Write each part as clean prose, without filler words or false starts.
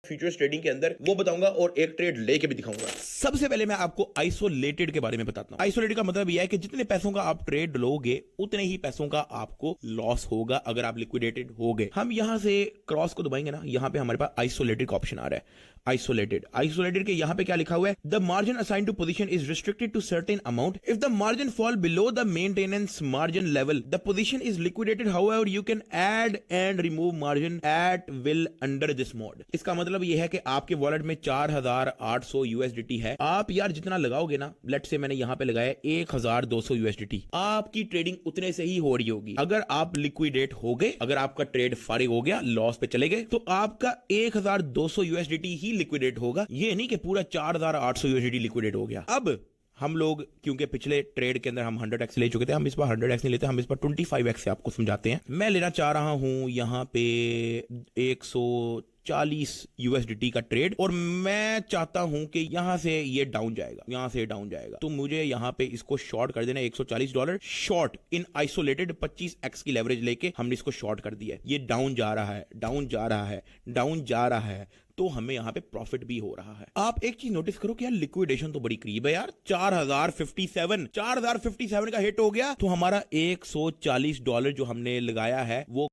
Futures trading के अंदर वो बताऊंगा और एक ट्रेड लेके भी दिखाऊंगा। सबसे पहले मैं आपको आइसोलेटेड के बारे में बताता हूं। आइसोलेटेड का मतलब यह है कि जितने पैसों का आप ट्रेड लोगे उतने ही पैसों का आपको लॉस होगा अगर आप लिक्विडेटेड हो गए। हम यहां से क्रॉस को दबाएंगे ना, यहां पे हमारे पास आइसोलेटेड का ऑप्शन आ रहा है। आइसोलेटेड के यहां पे क्या लिखा हुआ है, the margin assign to position is restricted to certain amount if the margin fall below the maintenance margin level the position is liquidated however you can add and remove margin at will under this mode. इसका मतलब यह है कि आपके wallet में 4800 USDT है, आप यार जितना लगाओगे ना, लेट से मैंने यहां पे लगाया 1200 यूएसडीटी, आपकी ट्रेडिंग उतने से ही हो रही होगी। अगर आप लिक्विडेट हो गए, अगर आपका ट्रेड फारिग हो गया, लॉस पे चले गए, तो आपका 1200 यूएसडीटी ही लिक्विडेट होगा, ये नहीं कि पूरा 4800 यूएसडीटी लिक्विडेट हो गया। अब हम लोग क्योंकि पिछले ट्रेड के अंदर हम 100x ले चुके थे, हम इस बार 100x नहीं लेते, हम इस बार 25x से आपको समझाते हैं। मैं लेना चाह रहा हूं यहां पे 140 यूएसडीटी का ट्रेड और मैं चाहता हूं कि यहां से ये डाउन जाएगा, यहां से डाउन जाएगा, तो मुझे यहां पे इसको शॉर्ट कर देना $140 शॉर्ट इन आइसोलेटेड 25x की लेवरेज लेके हमने इसको शॉर्ट कर दिया है। ये डाउन जा रहा है, डाउन जा रहा है, डाउन जा रहा है, तो हमें यहां पे प्रॉफिट भी हो रहा है। आप एक चीज नोटिस करो कि यार लिक्विडेशन तो बड़ी करीब है यार, 4057 का हिट हो गया, तो हमारा $140 जो हमने लगाया है वो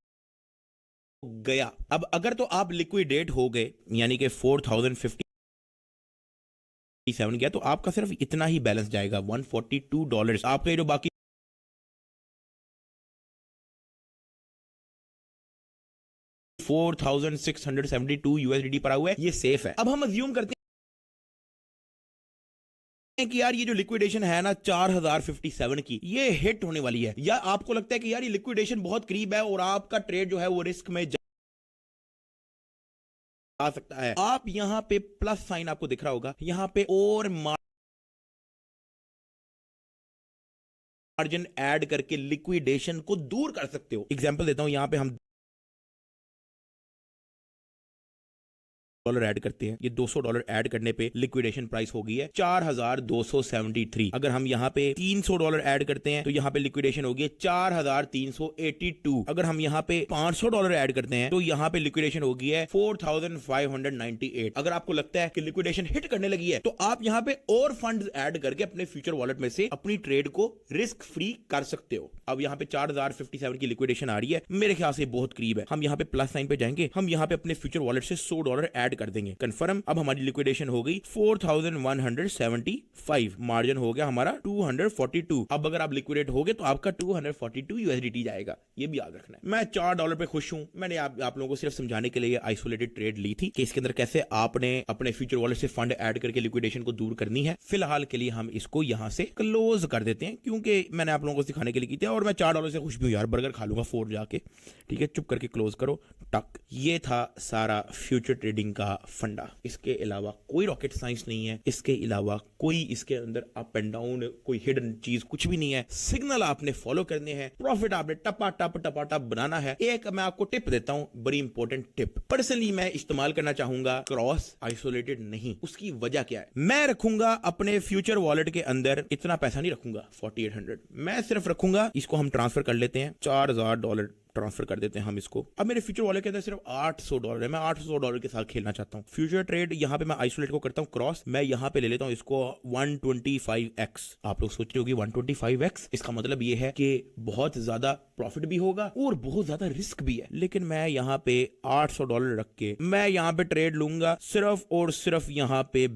गया। अब अगर तो आप लिक्विडेट हो गए यानी कि 4057 गया, तो आपका सिर्फ इतना ही बैलेंस जाएगा, $142। आपके जो बाकी 4672 यूएसडीटी पड़ा हुआ है, ये सेफ है। अब हम अज्यूम करते हैं कि यार ये जो लिक्विडेशन है ना 4057 की, ये हिट होने वाली है, या आपको लगता है कि यार ये लिक्विडेशन बहुत करीब है और आपका ट्रेड जो है वो रिस्क में आ सकता है। आप यहां पे प्लस साइन आपको दिख रहा होगा, यहां पे और मार्जिन ऐड करके लिक्विडेशन को दूर कर सकते हो। एग्जांपल देता हूं, यहां पे हम डॉलर ऐड करते हैं, ये $200 ऐड करने पे लिक्विडेशन प्राइस हो गई है 4273। अगर हम यहाँ पे $300 ऐड करते हैं तो यहाँ पे लिक्विडेशन हो गई है 4382। अगर हम यहाँ पे $500 ऐड करते हैं तो यहाँ पे लिक्विडेशन हो गई है 4598। अगर आपको लगता है कि लिक्विडेशन हिट करने लगी है, तो आप यहाँ पे और फंड्स ऐड करके अपने फ्यूचर वॉलेट में से अपनी ट्रेड को रिस्क फ्री कर सकते हो। अब यहाँ पे 4057 की लिक्विडेशन आ रही है, मेरे ख्याल से बहुत करीब है। हम यहाँ पे प्लस साइन पे जाएंगे, हम यहाँ पे अपने फ्यूचर वॉलेट से $100 ऐड कर देंगे, कंफर्म। अब हमारी लिक्विडेशन हो गई 4175, मार्जिन हो गया हमारा 242। अब अगर आप लिक्विडेट हो गए तो आपका 242 यूएसडीटी जाएगा, ये भी याद रखना है। मैं $4 पे खुश हूं। मैंने आप लोगों को सिर्फ समझाने के लिए आइसोलेटेड ट्रेड ली थी कि इसके अंदर कैसे आपने अपने फ्यूचर वॉलेट से फंड ऐड करके लिक्विडेशन को दूर करनी है। फिलहाल के लिए हम इसको यहां से क्लोज कर देते हैं, क्योंकि मैंने आप लोगों को सिखाने के लिए की थी और मैं $4 से खुश भी हूं यार, बर्गर खा लूंगा 4 जाके। ठीक है, चुप करके क्लोज करो, टक। ये था सारा फ्यूचर ट्रेडिंग का फंडा। इसके अलावा कोई रॉकेट साइंस नहीं है, इसके अलावा कोई इसके अंदर अप एंड डाउन कोई हिडन चीज कुछ भी नहीं है। सिग्नल आपने फॉलो करने हैं, प्रॉफिट आपने टपा टप बनाना है। एक मैं आपको टिप देता हूं, बड़ी इंपॉर्टेंट टिप। पर्सनली मैं इस्तेमाल करना चाहूंगा क्रॉस आइसोलेटेड नहीं। उसकी वजह क्या है, मैं रखूंगा अपने फ्यूचर वॉलेट के अंदर इतना पैसा नहीं रखूंगा 4800, मैं सिर्फ रखूंगा, इसको हम ट्रांसफर कर लेते हैं, $4000 ट्रांसफर कर देते हैं हम इसको। अब मेरे फ्यूचर वॉलेट के अंदर सिर्फ $800 है, मैं $800 के साथ खेलना चाहता हूं। फ्यूचर ट्रेड यहां पे मैं आइसोलेट को करता हूं क्रॉस, मैं यहां पे ले लेता हूं इसको 125x। आप लोग सोच रहे होगी 125x, इसका मतलब ये है कि बहुत ज्यादा प्रॉफिट भी होगा और बहुत ज्यादा रिस्क भी है। लेकिन मैं यहां पे $800 रख के मैं यहां पे ट्रेड लूंगा, सिर्फ और सिर्फ यहां पे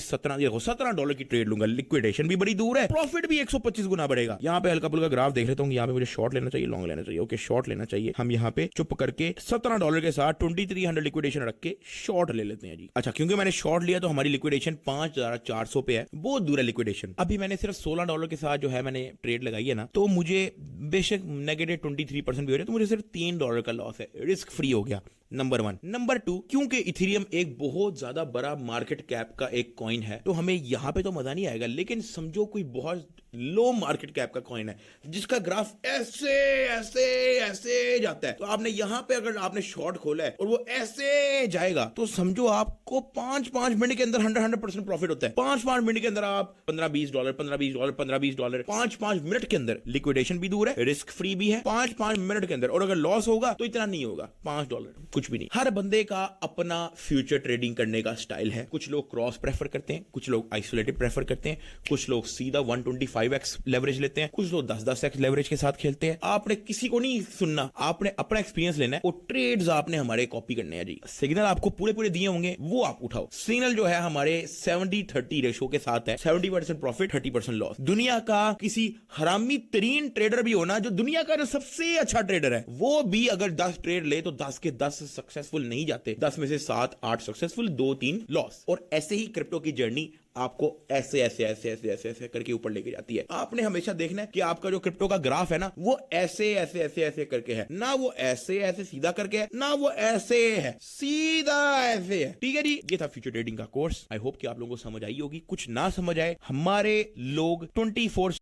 $17 की ट्रेड लूंगा। लिक्विडेशन भी बड़ी दूर है, प्रॉफिट भी 125 गुना बढ़ेगा। यहां पे हल्का फुल्का ग्राफ देख लेता हूं, यहां पे मुझे शॉर्ट लेना चाहिए, लॉन्ग लेना चाहिए। ओके, शॉर्ट लेना चाहिए। हम यहाँ पे चुप करके $17 के साथ 2300 लिक्विडेशन रख के शॉर्ट ले लेते हैं जी। अच्छा, क्योंकि मैंने शॉर्ट लिया तो हमारी लिक्विडेशन 5400 पे है, बहुत दूर है लिक्विडेशन। अभी मैंने सिर्फ $16 के साथ जो है मैंने ट्रेड लगाई है ना, तो मुझे बेशक नेगेटिव 23% भी हो रहा है, तो मुझे सिर्फ $3 का लॉस है, रिस्क फ्री हो गया। नंबर 1। नंबर 2, क्योंकि इथेरियम एक बहुत ज्यादा बड़ा मार्केट कैप का एक कॉइन है, तो हमें यहां पे तो मजा नहीं आएगा। लेकिन समझो कोई बहुत लो मार्केट कैप का कॉइन है जिसका ग्राफ ऐसे ऐसे ऐसे जाता है, तो आपने यहां पे अगर आपने शॉर्ट खोला है और वो ऐसे जाएगा, तो समझो आपको 5 मिनट के अंदर 100% प्रॉफिट होता है। 5 मिनट के अंदर आप $15-20 $15-20 5 मिनट के अंदर लिक्विडेशन भी दूर है, रिस्क फ्री भी है 5 मिनट के अंदर। और अगर लॉस होगा तो इतना नहीं होगा, $5, कुछ भी नहीं। हर बंदे का अपना फ्यूचर ट्रेडिंग करने का स्टाइल है। कुछ लोग क्रॉस प्रेफर करते हैं, कुछ लोग आइसोलेटेड प्रेफर करते हैं, कुछ लोग सीधा 125x लेवरेज लेते हैं, कुछ लोग 10-10x लेवरेज के साथ खेलते हैं। आपने किसी को नहीं सुनना, आपने अपना एक्सपीरियंस लेना है। वो ट्रेड्स आपने हमारे कॉपी करने हैं जी। सिग्नल आपको पूरे पूरे दिए होंगे, वो आप उठाओ। सिग्नल जो है हमारे 70-30 रेशो के साथ है, 70% प्रॉफिट 30% लॉस। दुनिया का किसी हरामी तरीन ट्रेडर भी होना, जो दुनिया का जो सबसे अच्छा ट्रेडर है, वो भी अगर 10 ट्रेड ले तो 10 के 10 सक्सेसफुल नहीं जाते। 10 में से 7-8 सक्सेसफुल, 2-3 लॉस। और ऐसे ही क्रिप्टो की जर्नी आपको ऐसे ऐसे ऐसे ऐसे ऐसे ऐसे करके ऊपर लेके जाती है। आपने हमेशा देखना है कि आपका जो क्रिप्टो का ग्राफ है ना, वो ऐसे ऐसे ऐसे ऐसे करके है ना, वो ऐसे ऐसे सीधा करके है ना, वो ऐसे है सीधा ऐसे है। ठीक है जी, ये था फ्यूचर ट्रेडिंग का कोर्स। आई होप कि आप लोगों को समझ आई होगी। कुछ ना समझ आए, हमारे लोग 24